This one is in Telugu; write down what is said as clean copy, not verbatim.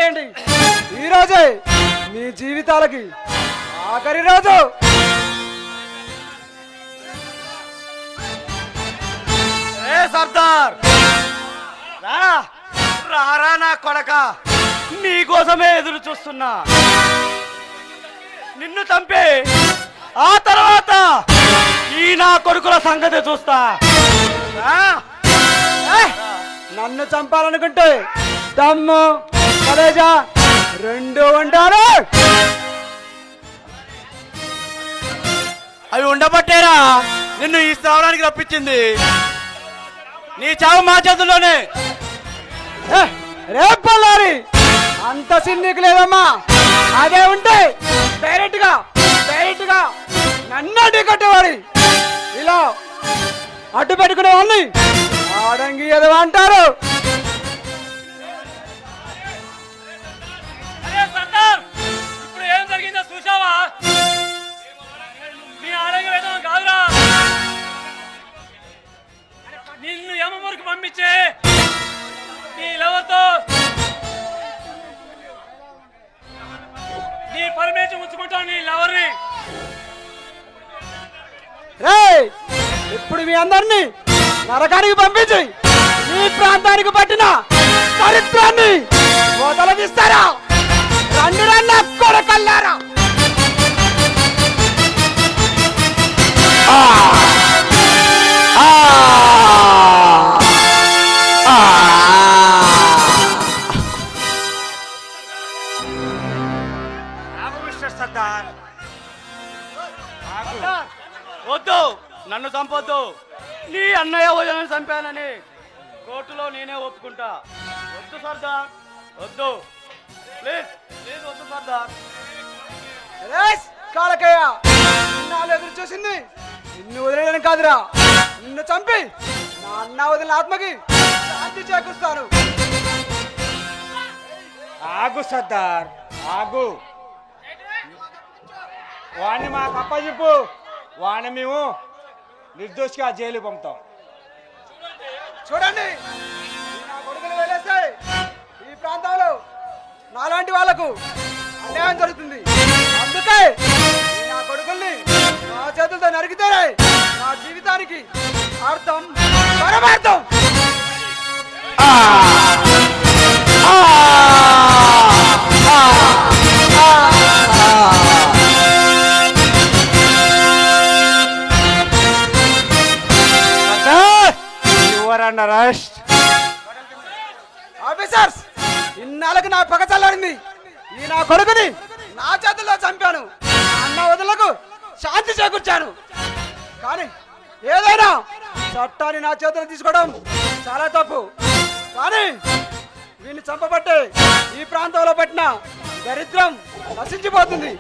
చేయండి. ఈ రోజే మీ జీవితాలకి ఆఖరి రోజు. ఏ సర్దార్ రారా నా కొడక, నీకోసమే ఎదురు చూస్తున్నా. నిన్ను చంపే ఆ తర్వాత ఈ నా కొడుకుల సంగతి చూస్తా. నన్ను చంపాలనుకుంటే దమ్ము కలేజా రెండు ఉండాలి. అవి ఉండబట్టేరా నిన్ను ఈ స్థావరానికి రప్పించింది. నీ చావు మా చేతుల్లోనే. రేపల్లారి అంత సిన్నికి లేదమ్మా. అదే ఉంటే డైరెక్ట్ గా నన్ను అడ్డు కట్టేవాడి. ఇలా అడ్డు పెట్టుకునే వాళ్ళని ఆడంగి ఏదో అంటారు. ఇప్పుడు ఏం జరిగిందో చూసావా? నీ ఆడంగి వేదం కాదురా, నిన్ను యమమురికి పంపించే నీ లవర్తో నీ పర్మిషన్ ఉంచుకుంటాను. నీ లవర్ని ఇప్పుడు మీ అందరినీ నరకానికి పంపించి ఈ ప్రాంతానికి పట్టిన చరిత్రాన్ని మొదలగిస్తారా? రండి రండి కొడకల్లారా. వద్దు, నన్ను చంపొద్దు. నీ అన్నయ్య వదిలిని చంపానని కోర్టులో నేనే ఒప్పుకుంటా. వద్దు సర్దార్, వద్దు, ప్లీజ్ ప్లీజ్ వద్దు సర్దార్. కాలకయ్య నిన్నాళ్ళు ఎదురు చూసింది నిన్ను వదిలేయడం కాదురా, నిన్ను చంపి నా అన్న వదిలిన ఆత్మకి శాంతి చేకూరుస్తాను. ఆగు సర్దార్, ఆగు. వాడిని మాకు అప్పచెప్పు. వాడిని మేము నిర్దోషిగా జైలు పంపుతాం. చూడండి, నా కొడుకులు వెళ్ళేస్తే ఈ ప్రాంతంలో నాలాంటి వాళ్లకు అన్యాయం జరుగుతుంది. అందుకే నా కొడుకుల్ని నా చేతులతో నరికితేనే నా జీవితానికి అర్థం పరమార్థం. ఆఫీసర్స్, ఇన్నాళ్ళకి నా పగ చల్లారింది. ఈ నా కొడుకుని నా చేతుల్లో చంపాను, అన్న వదులకు శాంతి చేకూర్చాను. కానీ ఏదైనా చట్టాన్ని నా చేతులు తీసుకోవడం చాలా తప్పు. కానీ వీడిని చంపబట్టే ఈ ప్రాంతంలో పెట్టిన దరిద్రం నశించిపోతుంది.